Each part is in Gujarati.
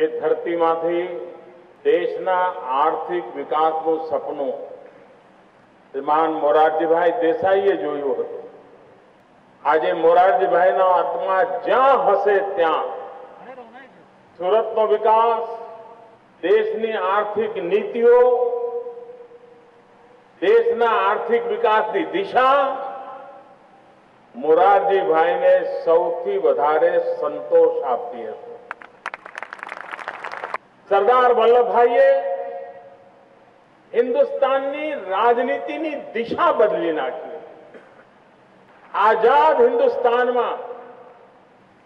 જે ધરતીમાંથી દેશના આર્થિક વિકાસનું સપનું શ્રીમાન મોરારજીભાઈ દેસાઈએ જોયું હતું. આજે મોરારજીભાઈનો આત્મા જ્યાં હશે ત્યાં સુરતનો વિકાસ, દેશની આર્થિક નીતિઓ, દેશના આર્થિક વિકાસની દિશા મોરારજીભાઈને સૌથી વધારે સંતોષ આપતી હતી. સરદાર વલ્લભભાઈએ હિન્દુસ્તાનની રાજનીતિની દિશા બદલી નાખી. આઝાદ હિન્દુસ્તાનમાં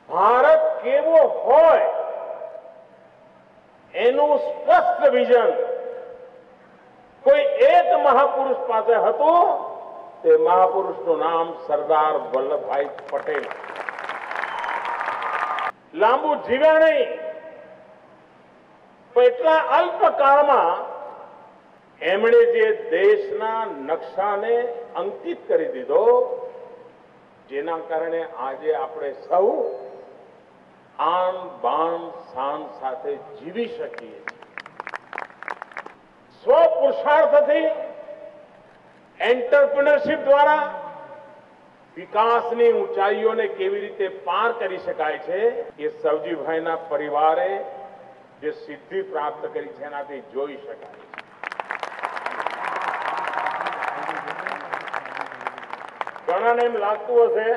ભારત કેવો હોય એનું સ્પષ્ટ વિઝન કોઈ એક મહાપુરુષ પાસે હતું. તે મહાપુરુષનું નામ સરદાર વલ્લભભાઈ પટેલ. લાંબુ જીવ્યા નહીં, પણ એટલા અલ્પકાળમાં એમણે જે દેશના નકશાને અંકિત કરી દીધો, જેના કારણે આજે આપણે સૌ આન બાન શાન સાથે જીવી શકીએ. સ્વ પુરુષાર્થથી, એન્ટરપ્રિનરશિપ દ્વારા વિકાસની ઊંચાઈઓને કેવી રીતે પાર કરી શકાય છે એ સવજીભાઈના પરિવારે જે સિદ્ધિ પ્રાપ્ત કરી છે એનાથી જોઈ શકાય છે. ઘણાને એમ લાગતું હશે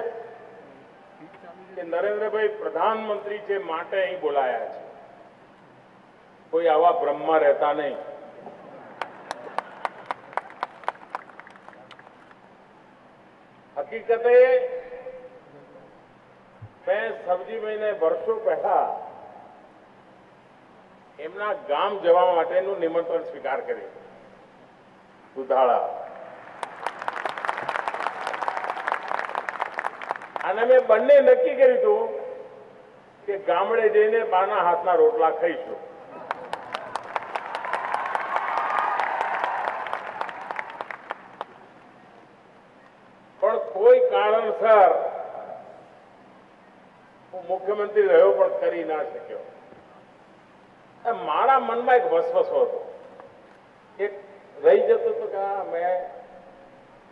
કે નરેન્દ્રભાઈ પ્રધાનમંત્રી છે માટે અહીં બોલાયા છે. કોઈ આવા ભ્રમમાં રહેતા નહીં. હકીકતે મેં સવજીભાઈને વર્ષો પહેલા એમના ગામ જવા માટેનું નિમંત્રણ સ્વીકાર કર્યું. દુધાળા. અને મેં બંને નક્કી કર્યું હતું કે ગામડે જઈને બાના હાથના રોટલા ખાઈશું. પણ કોઈ કારણસર હું મુખ્યમંત્રી રહ્યો પણ કરી ના શક્યો. મારા મનમાં એક વસવસો હતો, એક રહી જતો હતો કે મેં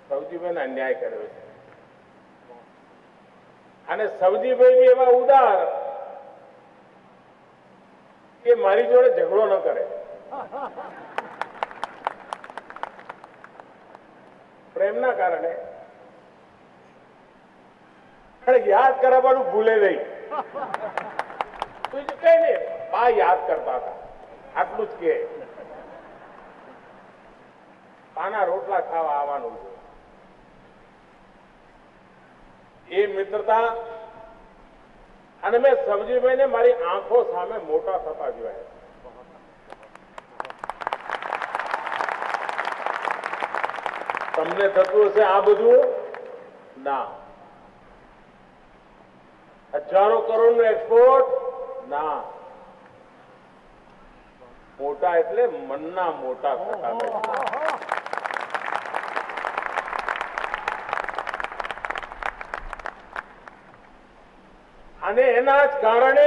સવજીભાઈને અન્યાય કર્યો છે. અને સવજીભાઈ બી એવા ઉદાર કે મારી જોડે ઝઘડો ન કરે. પ્રેમના કારણે યાદ કરાવવાનું ભૂલે નહીં. કઈ નહીં, બા યાદ કરતા હતા, આટલું જ કે પાના રોટલા ખાવા આવવાનું છે. એ મિત્રતા અને મેં સવજીભાઈને મારી આંખો સામે મોટા થતા જોયા. તમને થતું હશે આ બધું? ના. હજારો કરોડનું એક્સપોર્ટ? ના. મોટા એટલે મનના મોટા થતા ગયા. અને એના જ કારણે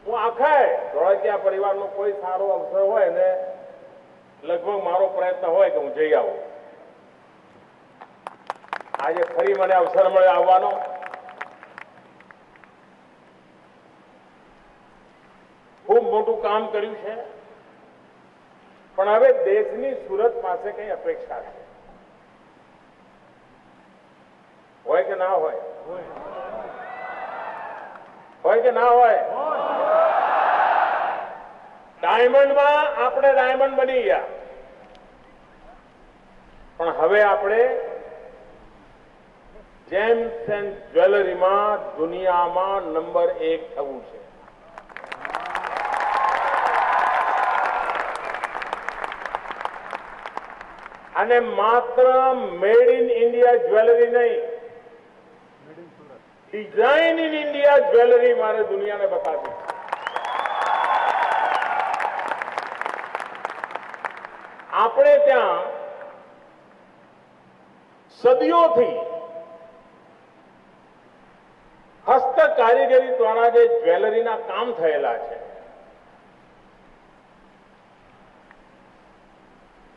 હું આખા ધોળકિયા પરિવારનો કોઈ સારો અવસર હોય ને લગભગ મારો પ્રયત્ન હોય કે હું જઈ આવું. આજે ફરી મને અવસર મળ્યો આવવાનો. ખૂબ મોટું કામ કર્યું છે, પણ હવે દેશની સુરત પાસે કઈ અપેક્ષા છે? હોય કે ના હોય? હોય કે ના હોય? ડાયમંડમાં આપણે ડાયમંડ બની ગયા, પણ હવે આપણે જેમ્સ એન્ડ જ્વેલરીમાં દુનિયામાં નંબર 1 થવું છે. અને માત્ર મેડ ઇન ઇન્ડિયા જ્વેલરી નહીં, ડિઝાઇન ઇન ઇન્ડિયા જ્વેલરી મારે દુનિયાને બતાવી. આપણે ત્યાં સદીઓથી હસ્ત કારીગરી દ્વારા જે જ્વેલરીના કામ થયેલા છે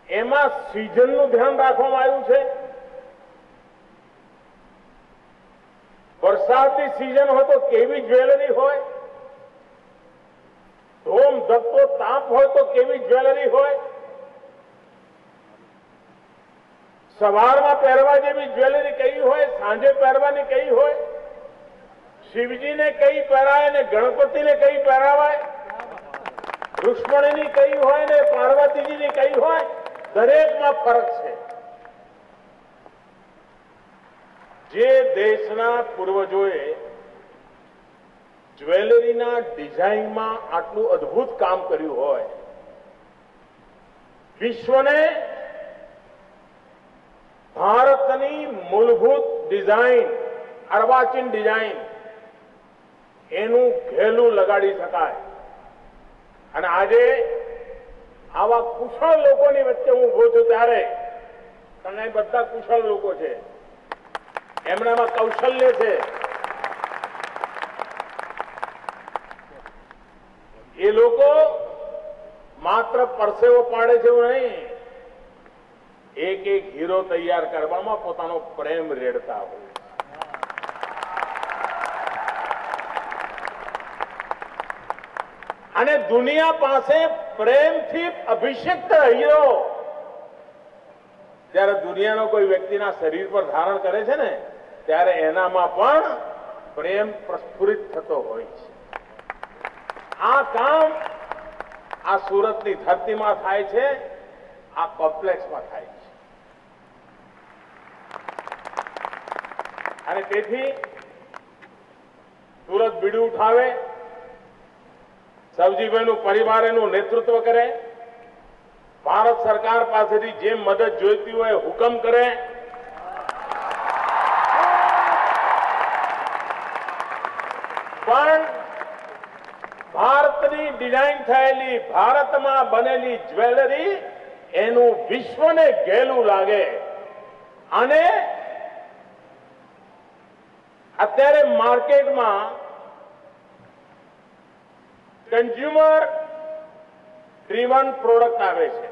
એમાં સિઝનનું ધ્યાન રાખવામાં આવ્યું છે. વરસાદની સિઝન હોય તો કેવી જ્વેલરી હોય, ધોમ ધકતો તાપ હોય તો કેવી જ્વેલરી હોય, સવારમાં પહેરવા જેવી જ્વેલરી કઈ હોય, સાંજે પહેરવાની કઈ હોય, શિવજીને કઈ પહેરાય ને ગણપતિને કઈ પહેરાવાય, રુક્ષ્મણીની કઈ હોય ને પાર્વતીજીની કઈ હોય, દરેકમાં ફરક છે. જે દેશના પૂર્વજોએ જ્વેલરીના ડિઝાઇનમાં આટલું અદ્ભુત કામ કર્યું હોય, વિશ્વને ભારતની મૂળભૂત ડિઝાઇન, અર્વાચીન ડિઝાઇન એનું ઘેલું લગાડી શકાય. અને આજે આવા કુશળ લોકોની વચ્ચે હું ઉભો છું ત્યારે, કારણ બધા કુશળ લોકો છે, એમનામાં કૌશલ્ય છે. એ લોકો માત્ર પરસેવો પાડે છે એવું નહીં, એક એક હીરો તૈયાર કરવામાં પોતાનો પ્રેમ રેડતા હોય. અને દુનિયા પાસે પ્રેમથી અભિષિક્ત હીરો જ્યારે દુનિયાનો કોઈ વ્યક્તિના શરીર પર ધારણ કરે છે ને, ત્યારે એનામાં પણ પ્રેમ પ્રસ્ફુરિત થતો હોય છે. આ કામ આ સુરતની ધરતીમાં થાય છે, આ કોમ્પ્લેક્સમાં થાય છે. અને તેથી સુરત બીડું ઉઠાવે, સવજીભાઈનું પરિવાર એનું નેતૃત્વ કરે, ભારત સરકાર પાસેથી જે મદદ જોઈતી હોય હુકમ કરે, પણ ભારતની ડિઝાઇન થયેલી, ભારતમાં બનેલી જ્વેલરી એનું વિશ્વને ઘેલું લાગે. અને અત્યારે માર્કેટમાં કન્ઝ્યુમર ડ્રીવન પ્રોડક્ટ આવે છે.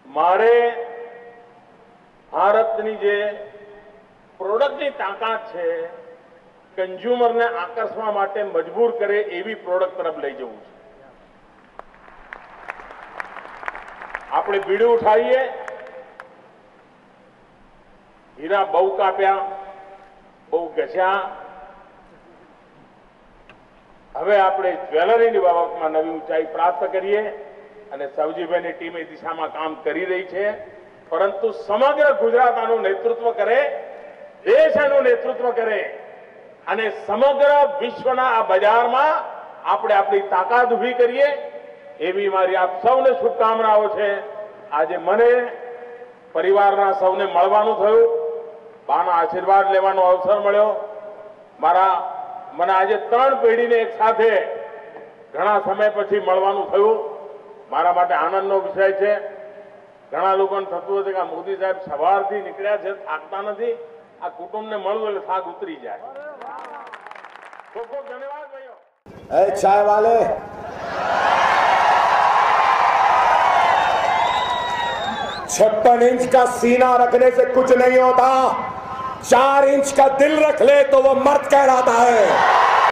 મારે ભારતની જે પ્રોડક્ટની તાકાત છે, કન્ઝ્યુમરને આકર્ષવા માટે મજબૂર કરે એવી પ્રોડક્ટ તરફ લઈ જવું છે. આપણે બીડું ઉઠાવીએ, હીરા બહુ કાપ્યા, બહુ ઘસ્યા, હવે આપણે જ્વેલરીની બાબતમાં નવી ઊંચાઈ પ્રાપ્ત કરીએ. અને સવજીભાઈની ટીમ એ દિશામાં કામ કરી રહી છે. પરંતુ સમગ્ર ગુજરાત આનું નેતૃત્વ કરે, દેશ એનું નેતૃત્વ કરે અને સમગ્ર વિશ્વના આ બજારમાં આપણે આપણી તાકાત ઊભી કરીએ, એવી મારી આપ સૌને શુભકામનાઓ છે. આજે મને પરિવારના સૌને મળવાનું થયું, બાના આશીર્વાદ લેવાનો અવસર મળ્યો. મને આજે 3 પેઢીને એક સાથે ઘણા સમય પછી મળવાનું થયું. મારા માટે આનંદનો વિષય છે. ઘણા લોકોને થતું હતું કે મોદી સાહેબ સવારથી નીકળ્યા છે, થાકતા નથી, આ કુટુંબને મળવું એટલે થાક ઉતરી જાય. ખૂબ ખૂબ ધન્યવાદ ભાઈઓ. चाय वाले, 56 इंच का सीना रखने से कुछ नहीं होता, 4 इंच का दिल रख ले तो वो मर्द कहलाता है.